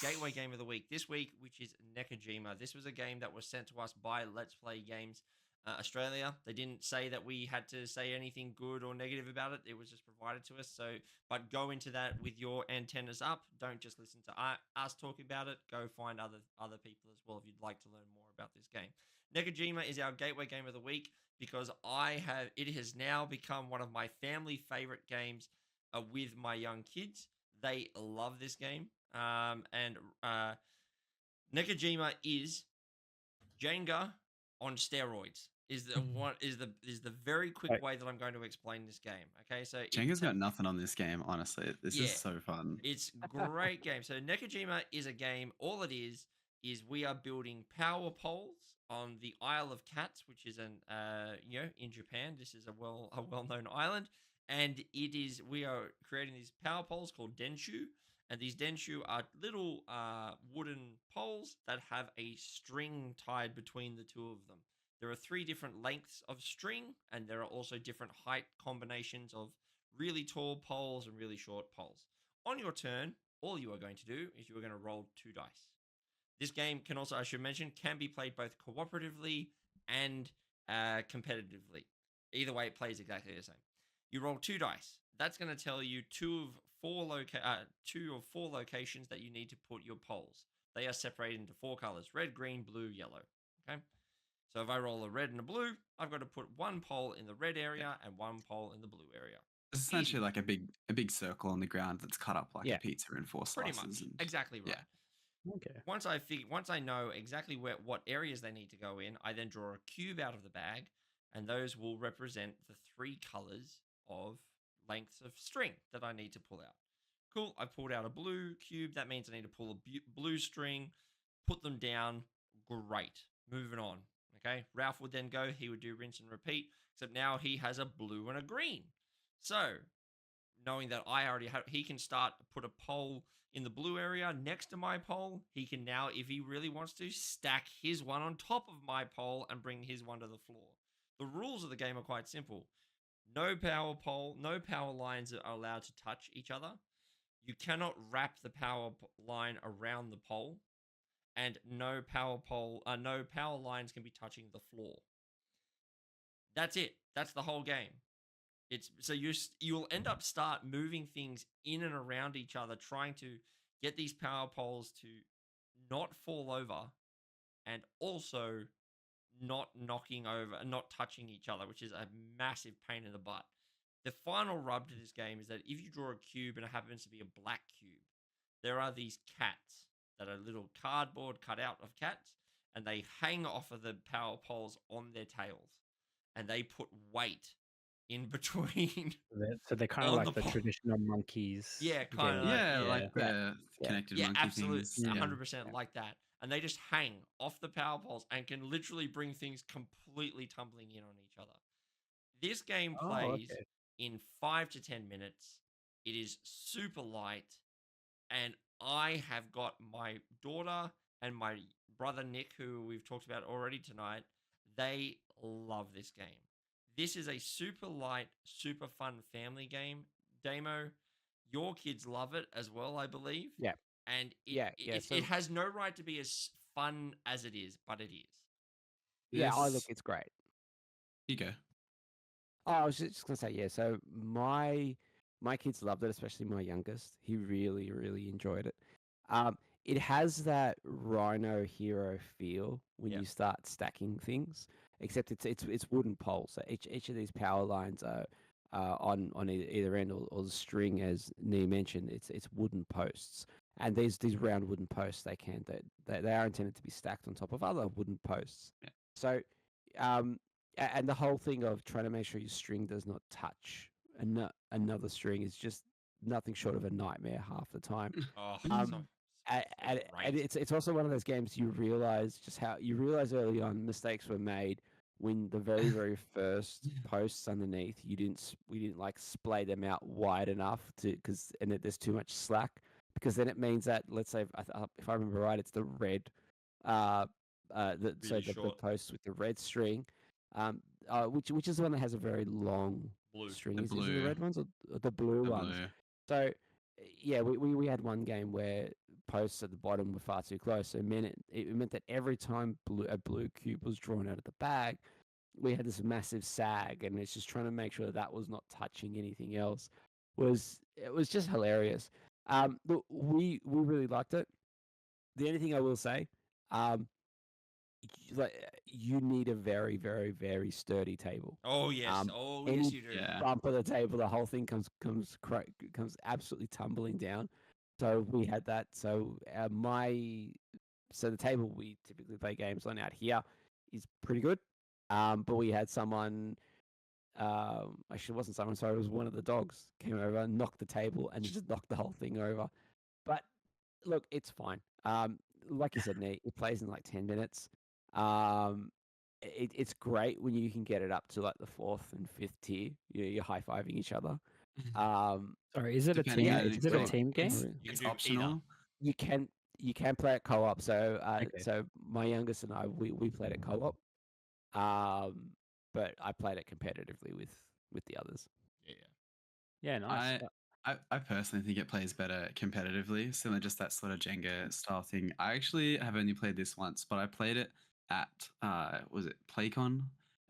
Gateway Game of the Week this week, which is Nekojima. This was a game that was sent to us by Let's Play Games Australia. They didn't say that we had to say anything good or negative about it. It was just provided to us. So, but go into that with your antennas up. Don't just listen to us talking about it. Go find other people as well if you'd like to learn more about this game. Nekojima is our Gateway Game of the Week because it has now become one of my family favorite games with my young kids. They love this game. And Nekojima is Jenga on steroids. Is the very quick way that I'm going to explain this game. Okay, so Jenga's got nothing on this game, honestly. This is so fun. It's a great game. So Nekojima is a game. All it is we are building power poles on the Isle of Cats, which is in Japan. This is a well-known island, and we are creating these power poles called denshu. And these denshu are little wooden poles that have a string tied between the two of them. There are 3 different lengths of string, and there are also different height combinations of really tall poles and really short poles. On your turn, all you are going to do is you are going to roll 2 dice. This game can also, I should mention, can be played both cooperatively and competitively. Either way, it plays exactly the same. You roll 2 dice. That's going to tell you 2 of 4 locations that you need to put your poles. They are separated into 4 colors: red, green, blue, yellow. Okay. So if I roll a red and a blue, I've got to put 1 pole in the red area and 1 pole in the blue area. It's essentially like a big circle on the ground that's cut up like a pizza in 4 slices. Pretty much. Exactly right. Yeah. Okay. Once I know exactly what areas they need to go in, I then draw a cube out of the bag, and those will represent the 3 colors of lengths of string that I need to pull out. Cool. I pulled out a blue cube. That means I need to pull a blue string, put them down. Great. Moving on. Okay. Ralph would then go. He would do rinse and repeat, except now he has a blue and a green. So, knowing that I already have, he can put a pole in the blue area next to my pole. He can now, if he really wants to, stack his one on top of my pole and bring his one to the floor. The rules of the game are quite simple. No power lines are allowed to touch each other. You cannot wrap the power line around the pole, and no power lines can be touching the floor. That's it. That's the whole game. You'll end up moving things in and around each other, trying to get these power poles to not fall over, and also not knocking over and not touching each other, which is a massive pain in the butt. The final rub to this game is that if you draw a cube and it happens to be a black cube, there are these cats that are little cardboard cut out of cats, and they hang off of the power poles on their tails, and they put weight in between. So they're kind of like the traditional monkeys. Yeah, kind of. Like the connected monkey absolutely, things. 100% like that. And they just hang off the power poles and can literally bring things completely tumbling in on each other. This game plays in 5 to 10 minutes. It is super light. And I have got my daughter and my brother Nick, who we've talked about already tonight. They love this game. This is a super light, super fun family game. Damo, your kids love it as well, I believe. Yeah. And it has no right to be as fun as it is, but it is. Yeah, look, it's great. You go. Oh, I was just going to say, so my kids loved it, especially my youngest. He really, really enjoyed it. It has that Rhino Hero feel when you start stacking things, except it's wooden poles. So each of these power lines are on either end, or the string, as Nee mentioned, it's wooden posts. And these round wooden posts, they are intended to be stacked on top of other wooden posts. Yeah. So, and the whole thing of trying to make sure your string does not touch another string is just nothing short of a nightmare half the time. And it's also one of those games you realize early on mistakes were made when the very, very first posts underneath we didn't like splay them out wide enough and there's too much slack, because then it means that, let's say if I remember right, it's the red the posts with the red string, which is the one that has a very long string. Is it the red ones or the blue ones? So yeah, we had one game where posts at the bottom were far too close. So it meant that every time a blue cube was drawn out of the bag, we had this massive sag, and it's just trying to make sure that was not touching anything else. It was just hilarious. But we really liked it. The only thing I will say, like you need a very, very, very sturdy table. Oh yes. Oh any yes, you do. Yeah. bump of the table, the whole thing comes absolutely tumbling down. So we had that. So the table we typically play games on out here is pretty good. But we had someone. Actually, it wasn't someone. Sorry, it was one of the dogs came over, knocked the table, and just knocked the whole thing over. But look, it's fine. Like you said, Nate, it plays in like 10 minutes. It's great when you can get it up to like the 4th and 5th tier. You're high fiving each other. Sorry, is it a Depending team? on Is it a the- team game? You It's can do optional. You can play it co-op. So Okay. so my youngest and I we played it co-op. But I played it competitively with the others. Yeah. Yeah, nice. I personally think it plays better competitively, similar just that sort of Jenga style thing. I actually have only played this once, but I played it at was it PlayCon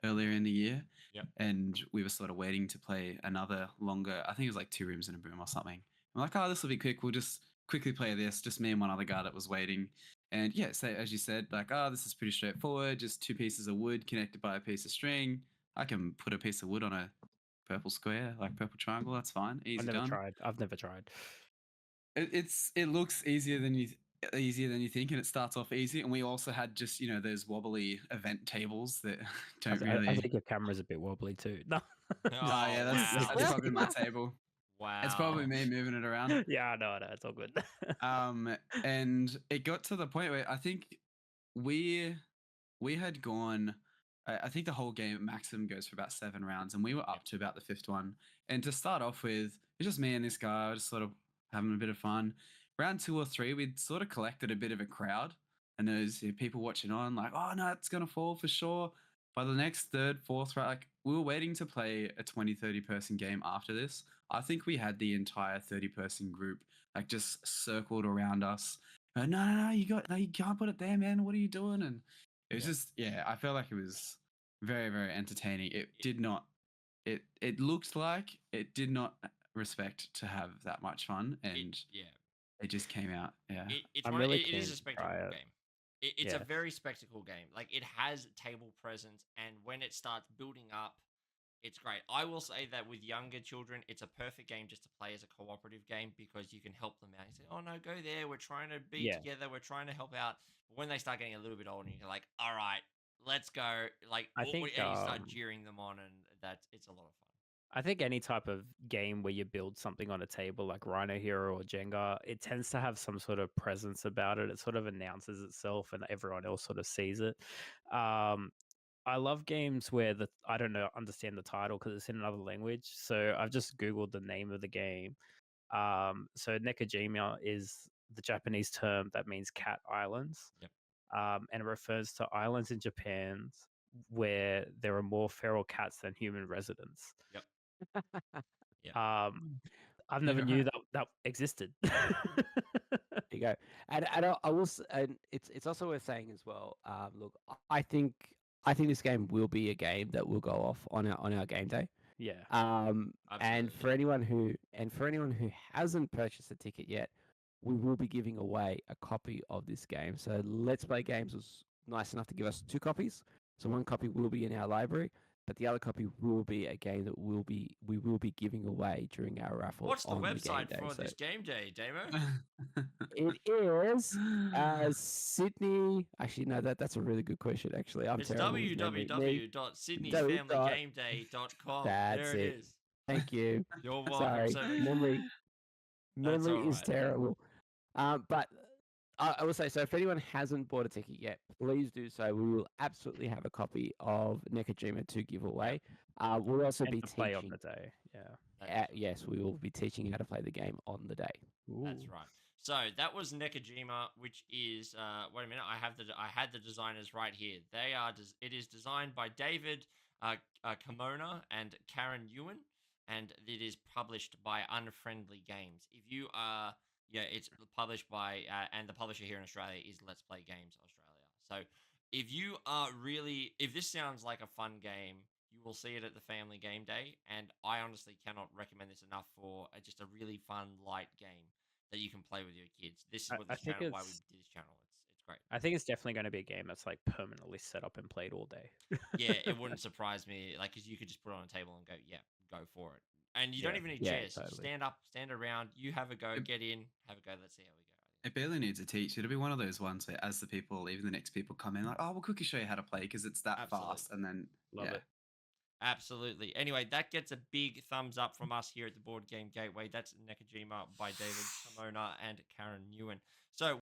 earlier in the year? Yep. And we were sort of waiting to play another longer. I think it was like 2 rooms and a boom or something. I'm like, oh, this will be quick. We'll just quickly play this. Just me and one other guy that was waiting. And yeah, so as you said, like, oh, this is pretty straightforward. Just 2 pieces of wood connected by a piece of string. I can put a piece of wood on a purple square, like purple triangle. That's fine. Easy I've never done. tried. I've never tried. It looks easier than you think, and it starts off easy. And we also had just those wobbly event tables that don't really. I think your camera's a bit wobbly too. No. Oh yeah, that's wow. probably my table. Wow. It's probably me moving it around. Yeah, no, it's all good. And it got to the point where I think we had gone. I think the whole game maximum goes for about 7 rounds, and we were up to about the 5th one. And to start off with, it's just me and this guy, just sort of having a bit of fun. Round 2 or 3, we'd sort of collected a bit of a crowd, and there's people watching on, like, oh no, it's gonna fall for sure. By the next 3rd, 4th round, like we were waiting to play a 20, 30 person game after this. I think we had the entire 30-person group like just circled around us. No, you can't put it there, man. What are you doing? And it was just, I felt like it was very, very entertaining. It did not, it looked like it did not respect to have that much fun, and it just came out. Yeah, it is a spectacle game. It's a Yeah. very spectacle game. Like it has table presence, and when it starts building up, it's great. I will say that with younger children, it's a perfect game just to play as a cooperative game because you can help them out. You say, "Oh no, go there. We're trying to be Yeah. together. We're trying to help out." But when they start getting a little bit older, you're like, "All right, let's go." Like, I think, and you start jeering them on, and it's a lot of fun. I think any type of game where you build something on a table like Rhino Hero or Jenga, it tends to have some sort of presence about it. It sort of announces itself and everyone else sort of sees it. I love games where I don't understand the title because it's in another language. So I've just Googled the name of the game. So Nekojima is the Japanese term that means cat islands. Yep. And it refers to islands in Japan where there are more feral cats than human residents. Yep. I've never knew that existed. There you go. And I will, and it's also worth saying as well. Look, I think this game will be a game that will go off on our game day. Yeah. And Absolutely. for anyone who hasn't purchased a ticket yet, we will be giving away a copy of this game. So Let's Play Games was nice enough to give us 2 copies. So 1 copy will be in our library, but the other copy will be a game that we will be giving away during our raffle. What's the on website game day. for this game day, Damo? It is Sydney. Actually, no, that's a really good question. Actually, I'm It's terrible with memory. www.sydneysfamilygameday.com. That's There it it. is. Thank you. You're welcome. Sorry, So, memory That's all is right. terrible. But I will say, so if anyone hasn't bought a ticket yet, please do so. We will absolutely have a copy of Nekojima to give away. We'll also And be to play on teaching. the day. Yeah. Yes, we will be teaching how to play the game on the day. That's Ooh. right. So that was Nekojima, which is wait a minute, I had the designers right here. It is designed by David Kimona and Karen Ewan, and it is published by Unfriendly Games. If you are Yeah, it's published by, and the publisher here in Australia is Let's Play Games Australia. So if you are really, if this sounds like a fun game, you will see it at the Family Game Day. And I honestly cannot recommend this enough for just a really fun, light game that you can play with your kids. This is I, what I this think channel, why we it's did this channel. It's great. I think it's definitely going to be a game that's like permanently set up and played all day. Yeah, it wouldn't surprise me, like, because you could just put it on a table and go, yeah, go for it. And you don't Yeah, even need yeah, chairs. Just totally. stand up, stand around. You have a go, It- get in, have a go. Let's see how we go. It barely needs a teach. It'll be one of those ones where, as the people, even the next people come in, like, oh, we'll quickly show you how to play because it's that Absolutely. fast. And then, Love yeah. it. Absolutely. Anyway, that gets a big thumbs up from us here at the Board Game Gateway. That's Nekojima by David Pomona and Karen Newen. So